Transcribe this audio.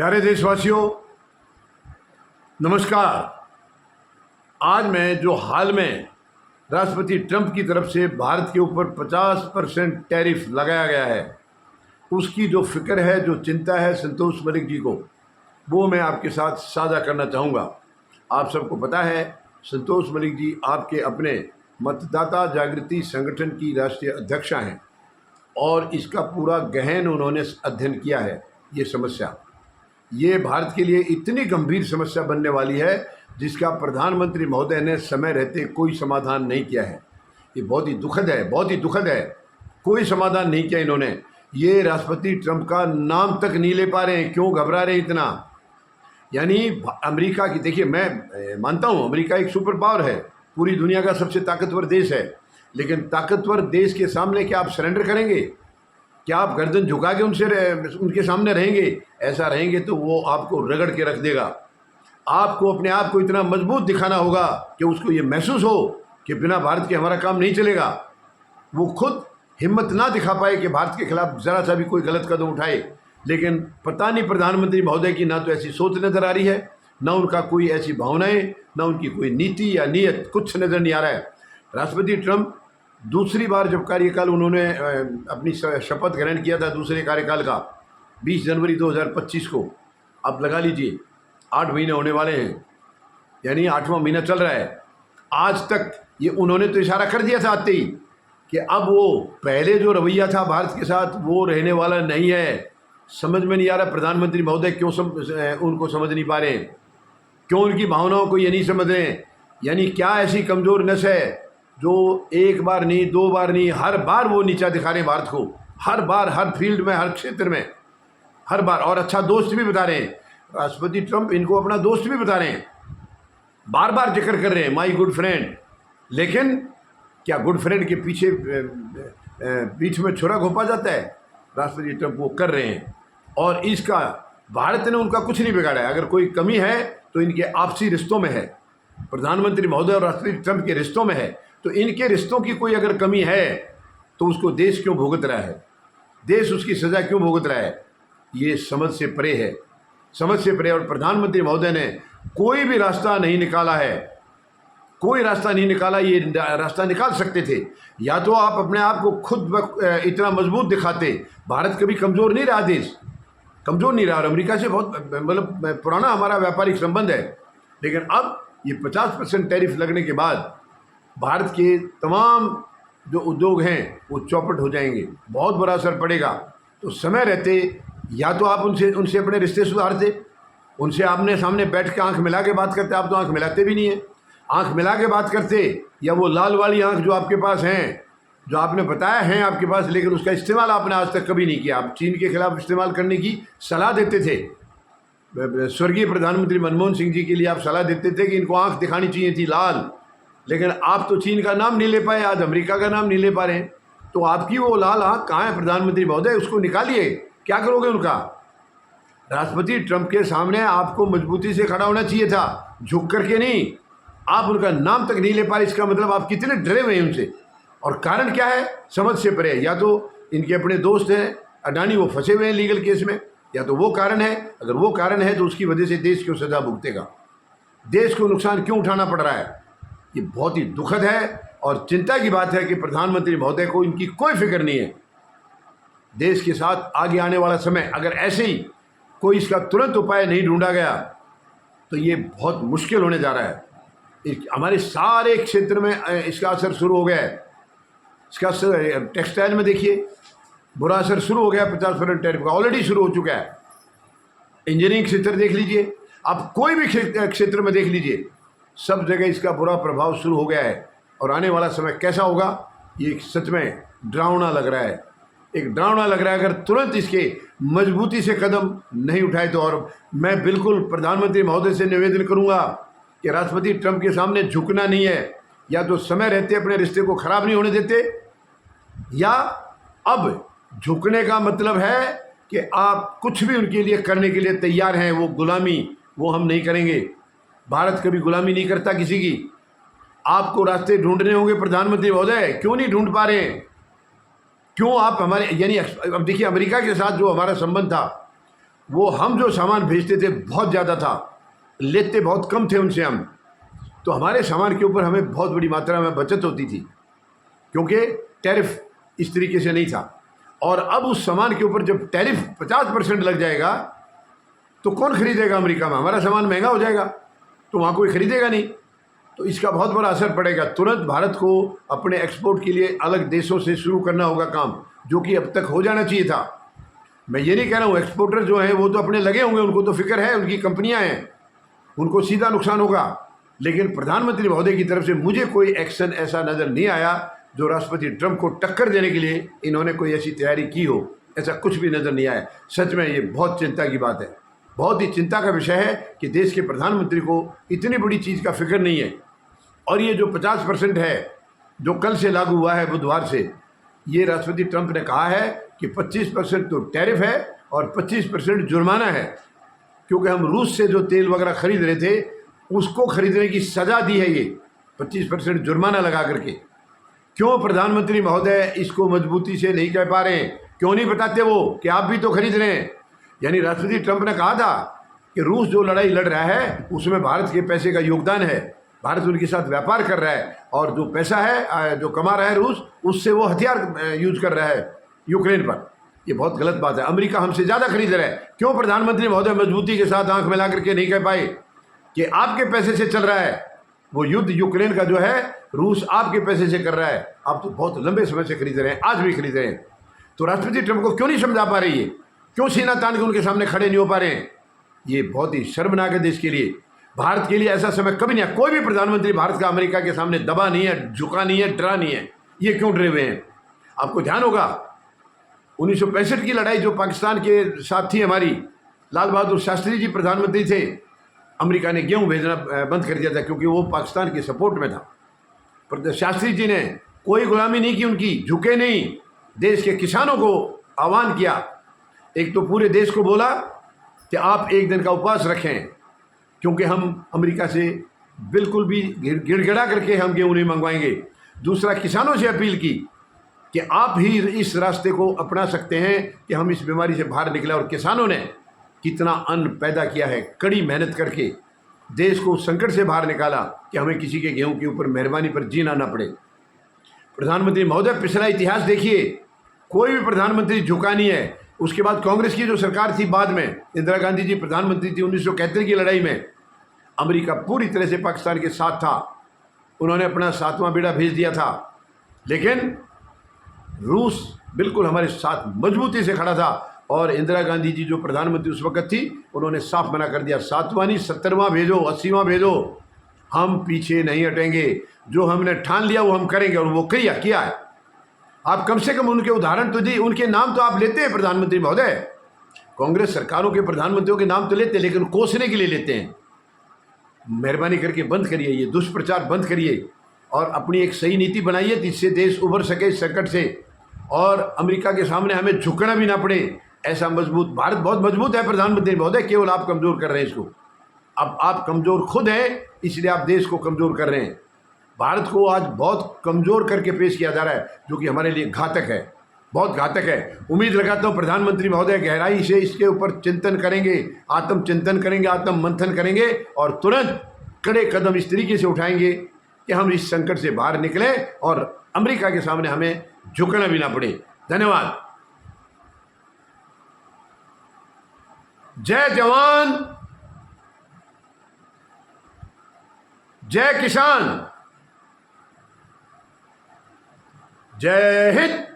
प्यारे देशवासियों, नमस्कार। आज मैं जो हाल में राष्ट्रपति ट्रंप की तरफ से भारत के ऊपर 50% टैरिफ लगाया गया है, उसकी जो फिक्र है, जो चिंता है संतोष मलिक जी को, वो मैं आपके साथ साझा करना चाहूँगा। आप सबको पता है, संतोष मलिक जी आपके अपने मतदाता जागृति संगठन की राष्ट्रीय अध्यक्षा हैं और इसका पूरा गहन उन्होंने अध्ययन किया है। ये भारत के लिए इतनी गंभीर समस्या बनने वाली है जिसका प्रधानमंत्री महोदय ने समय रहते कोई समाधान नहीं किया है। ये बहुत ही दुखद है। कोई समाधान नहीं किया इन्होंने। ये राष्ट्रपति ट्रंप का नाम तक नहीं ले पा रहे हैं। क्यों घबरा रहे हैं इतना? यानी अमेरिका की, देखिए, मैं मानता हूँ अमेरिका एक सुपर पावर है, पूरी दुनिया का सबसे ताकतवर देश है, लेकिन ताकतवर देश के सामने क्या आप सरेंडर करेंगे? क्या आप गर्दन झुका के उनके सामने रहेंगे? ऐसा रहेंगे तो वो आपको रगड़ के रख देगा। आपको अपने आप को इतना मजबूत दिखाना होगा कि उसको ये महसूस हो कि बिना भारत के हमारा काम नहीं चलेगा। वो खुद हिम्मत ना दिखा पाए कि भारत के खिलाफ ज़रा सा भी कोई गलत कदम उठाए। लेकिन पता नहीं प्रधानमंत्री महोदय की ना तो ऐसी सोच नज़र आ रही है, ना उनका कोई ऐसी भावनाएं, ना उनकी कोई नीति या नीयत, कुछ नज़र नहीं आ रहा है। राष्ट्रपति ट्रंप दूसरी बार जब कार्यकाल उन्होंने अपनी शपथ ग्रहण किया था दूसरे कार्यकाल का 20 जनवरी 2025 को, अब लगा लीजिए 8 महीने होने वाले हैं, यानी 8वां महीना चल रहा है। आज तक ये उन्होंने तो इशारा कर दिया था आते ही कि अब वो पहले जो रवैया था भारत के साथ वो रहने वाला नहीं है। समझ में नहीं आ रहा प्रधानमंत्री महोदय क्यों उनको समझ नहीं पा रहे हैं, क्यों उनकी भावनाओं को ये नहीं समझ रहे हैं। यानी क्या ऐसी कमज़ोर नस है जो एक बार नहीं, 2 बार नहीं, हर बार वो नीचा दिखा रहे हैं भारत को, हर बार, हर फील्ड में, हर क्षेत्र में, हर बार। और अच्छा दोस्त भी बता रहे हैं राष्ट्रपति ट्रंप, इनको अपना दोस्त भी बता रहे हैं, बार बार जिक्र कर रहे हैं, माई गुड फ्रेंड। लेकिन क्या गुड फ्रेंड के पीछे पीठ में छुरा घोंपा जाता है? राष्ट्रपति ट्रंप वो कर रहे हैं और इसका भारत ने उनका कुछ नहीं बिगाड़ा है। अगर कोई कमी है तो इनके आपसी रिश्तों में है, प्रधानमंत्री महोदय और राष्ट्रपति ट्रंप के रिश्तों में है। तो इनके रिश्तों की कोई अगर कमी है तो उसको देश क्यों भुगत रहा है? देश उसकी सज़ा क्यों भुगत रहा है? ये समझ से परे है, समझ से परे। और प्रधानमंत्री महोदय ने कोई भी रास्ता नहीं निकाला है, कोई रास्ता नहीं निकाला। ये रास्ता निकाल सकते थे, या तो आप अपने आप को खुद इतना मजबूत दिखाते। भारत कभी कमज़ोर नहीं रहा, देश कमज़ोर नहीं रहा और अमेरिका से बहुत मतलब पुराना हमारा व्यापारिक संबंध है। लेकिन अब ये 50% टैरिफ लगने के बाद भारत के तमाम जो उद्योग हैं वो चौपट हो जाएंगे, बहुत बुरा असर पड़ेगा। तो समय रहते या तो आप उनसे अपने रिश्ते सुधारते, उनसे आमने सामने बैठ के आंख मिला के बात करते। आप तो आंख मिलाते भी नहीं है। आंख मिला के बात करते, या वो लाल वाली आंख जो आपके पास हैं, जो आपने बताया है आपके पास, लेकिन उसका इस्तेमाल आपने आज तक कभी नहीं किया। आप चीन के खिलाफ इस्तेमाल करने की सलाह देते थे। स्वर्गीय प्रधानमंत्री मनमोहन सिंह जी के लिए आप सलाह देते थे कि इनको आंख दिखानी चाहिए थी लाल, लेकिन आप तो चीन का नाम नहीं ले पाए, आज अमेरिका का नाम नहीं ले पा रहे हैं। तो आपकी वो लाल आंख कहाँ है प्रधानमंत्री महोदय? उसको निकालिए। क्या करोगे उनका? राष्ट्रपति ट्रंप के सामने आपको मजबूती से खड़ा होना चाहिए था, झुक करके नहीं। आप उनका नाम तक नहीं ले पा रहे, इसका मतलब आप कितने डरे हुए हैं उनसे। और कारण क्या है? समझ से परे। या तो इनके अपने दोस्त हैं अडानी, वो फंसे हुए हैं लीगल केस में, या तो वो कारण है। अगर वो कारण है तो उसकी वजह से देश क्यों सजा भुगतेगा? देश को नुकसान क्यों उठाना पड़ रहा है? ये बहुत ही दुखद है और चिंता की बात है कि प्रधानमंत्री महोदय को इनकी कोई फिक्र नहीं है। देश के साथ आगे आने वाला समय अगर ऐसे ही कोई इसका तुरंत उपाय नहीं ढूंढा गया तो ये बहुत मुश्किल होने जा रहा है। हमारे सारे क्षेत्र में इसका असर शुरू हो गया है। इसका असर टेक्सटाइल में देखिए, बुरा असर शुरू हो गया। 50% टैरिफ का ऑलरेडी शुरू हो चुका है। इंजीनियरिंग क्षेत्र देख लीजिए, आप कोई भी क्षेत्र में देख लीजिए, सब जगह इसका बुरा प्रभाव शुरू हो गया है। और आने वाला समय कैसा होगा, ये सच में डरावना लग रहा है। एक डरावना लग रहा है अगर तुरंत इसके मजबूती से कदम नहीं उठाए तो। और मैं बिल्कुल प्रधानमंत्री महोदय से निवेदन करूंगा कि राष्ट्रपति ट्रंप के सामने झुकना नहीं है। या तो समय रहते अपने रिश्ते को ख़राब नहीं होने देते, या अब झुकने का मतलब है कि आप कुछ भी उनके लिए करने के लिए तैयार हैं। वो गुलामी, वो हम नहीं करेंगे। भारत कभी गुलामी नहीं करता किसी की। आपको रास्ते ढूंढने होंगे प्रधानमंत्री महोदय, क्यों नहीं ढूंढ पा रहे हैं? क्यों आप हमारे, यानी अब देखिए अमेरिका के साथ जो हमारा संबंध था वो हम जो सामान भेजते थे बहुत ज़्यादा था, लेते बहुत कम थे उनसे हम, तो हमारे सामान के ऊपर हमें बहुत बड़ी मात्रा में बचत होती थी क्योंकि टैरिफ इस तरीके से नहीं था। और अब उस सामान के ऊपर जब टैरिफ 50% लग जाएगा तो कौन खरीदेगा? अमेरिका में हमारा सामान महंगा हो जाएगा, तो वहाँ कोई खरीदेगा नहीं। तो इसका बहुत बड़ा असर पड़ेगा। तुरंत भारत को अपने एक्सपोर्ट के लिए अलग देशों से शुरू करना होगा काम, जो कि अब तक हो जाना चाहिए था। मैं ये नहीं कह रहा हूँ, एक्सपोर्टर जो हैं वो तो अपने लगे होंगे, उनको तो फिक्र है, उनकी कंपनियाँ हैं, उनको सीधा नुकसान होगा। लेकिन प्रधानमंत्री महोदय की तरफ से मुझे कोई एक्शन ऐसा नज़र नहीं आया जो राष्ट्रपति ट्रंप को टक्कर देने के लिए इन्होंने कोई ऐसी तैयारी की हो, ऐसा कुछ भी नज़र नहीं आया। सच में ये बहुत चिंता की बात है, बहुत ही चिंता का विषय है कि देश के प्रधानमंत्री को इतनी बड़ी चीज़ का फिक्र नहीं है। और ये जो 50% है जो कल से लागू हुआ है बुधवार से, ये राष्ट्रपति ट्रंप ने कहा है कि 25% तो टैरिफ है और 25% जुर्माना है, क्योंकि हम रूस से जो तेल वगैरह खरीद रहे थे उसको खरीदने की सज़ा दी है ये 25% जुर्माना लगा करके। क्यों प्रधानमंत्री महोदय इसको मजबूती से नहीं कह पा रहे हैं? क्यों नहीं बताते वो कि आप भी तो खरीद रहे हैं? यानी राष्ट्रपति ट्रंप ने कहा था कि रूस जो लड़ाई लड़ रहा है उसमें भारत के पैसे का योगदान है, भारत उनके साथ व्यापार कर रहा है, और जो पैसा है जो कमा रहा है रूस, उससे वो हथियार यूज कर रहा है यूक्रेन पर। ये बहुत गलत बात है। अमेरिका हमसे ज़्यादा खरीद रहा है। क्यों प्रधानमंत्री महोदय मजबूती के साथ आंख मिला करके नहीं कह पाए कि आपके पैसे से चल रहा है वो युद्ध? यूक्रेन का जो है रूस आपके पैसे से कर रहा है, आप तो बहुत लंबे समय से खरीद रहे हैं, आज भी खरीद रहे हैं। तो राष्ट्रपति ट्रंप को क्यों नहीं समझा पा रही है? क्यों सीना तान के उनके सामने खड़े नहीं हो पा रहे हैं? ये बहुत ही शर्मनाक है देश के लिए, भारत के लिए। ऐसा समय कभी नहीं है। कोई भी प्रधानमंत्री भारत का अमेरिका के सामने दबा नहीं है, झुका नहीं है, डरा नहीं है। ये क्यों डरे हुए हैं? आपको ध्यान होगा 1965 की लड़ाई जो पाकिस्तान के साथ थी हमारी, लाल बहादुर शास्त्री जी प्रधानमंत्री थे, अमेरिका ने गेहूं भेजना बंद कर दिया था क्योंकि वो पाकिस्तान के सपोर्ट में था। पर शास्त्री जी ने कोई गुलामी नहीं की उनकी, झुके नहीं, देश के किसानों को आह्वान किया। एक तो पूरे देश को बोला कि आप एक दिन का उपवास रखें क्योंकि हम अमेरिका से बिल्कुल भी गिड़गिड़ा करके हम गेहूं नहीं मंगवाएंगे। दूसरा, किसानों से अपील की कि आप ही इस रास्ते को अपना सकते हैं कि हम इस बीमारी से बाहर निकले। और किसानों ने कितना अन्न पैदा किया है, कड़ी मेहनत करके देश को संकट से बाहर निकाला कि हमें किसी के गेहूं के ऊपर मेहरबानी पर जीना ना पड़े। प्रधानमंत्री महोदय, पिछला इतिहास देखिए, कोई भी प्रधानमंत्री झुका नहीं है। उसके बाद कांग्रेस की जो सरकार थी, बाद में इंदिरा गांधी जी प्रधानमंत्री थी 1971 की लड़ाई में, अमेरिका पूरी तरह से पाकिस्तान के साथ था, उन्होंने अपना 7वां बेड़ा भेज दिया था। लेकिन रूस बिल्कुल हमारे साथ मजबूती से खड़ा था। और इंदिरा गांधी जी जो प्रधानमंत्री उस वक्त थी, उन्होंने साफ मना कर दिया, 7वां नहीं 70वां भेजो, 80वां भेजो, हम पीछे नहीं हटेंगे। जो हमने ठान लिया वो हम करेंगे, और वो किया है। आप कम से कम उनके उदाहरण तो दी, उनके नाम तो आप लेते हैं प्रधानमंत्री महोदय। कांग्रेस सरकारों के प्रधानमंत्रियों के नाम तो लेते हैं, लेकिन कोसने के लिए लेते हैं। मेहरबानी करके बंद करिए, ये दुष्प्रचार बंद करिए और अपनी एक सही नीति बनाइए जिससे देश उभर सके इस संकट से, और अमेरिका के सामने हमें झुकना भी ना पड़े। ऐसा मजबूत भारत बहुत मजबूत है प्रधानमंत्री महोदय, केवल आप कमज़ोर कर रहे हैं इसको। अब आप कमज़ोर खुद हैं, इसलिए आप देश को कमज़ोर कर रहे हैं। भारत को आज बहुत कमज़ोर करके पेश किया जा रहा है, जो कि हमारे लिए घातक है, बहुत घातक है। उम्मीद लगाता हूँ प्रधानमंत्री महोदय गहराई से इसके ऊपर चिंतन करेंगे, आत्मचिंतन करेंगे, आत्म मंथन करेंगे, और तुरंत कड़े कदम इस तरीके से उठाएंगे कि हम इस संकट से बाहर निकलें और अमेरिका के सामने हमें झुकना भी ना पड़े। धन्यवाद। जय जवान, जय किसान, जय हिंद।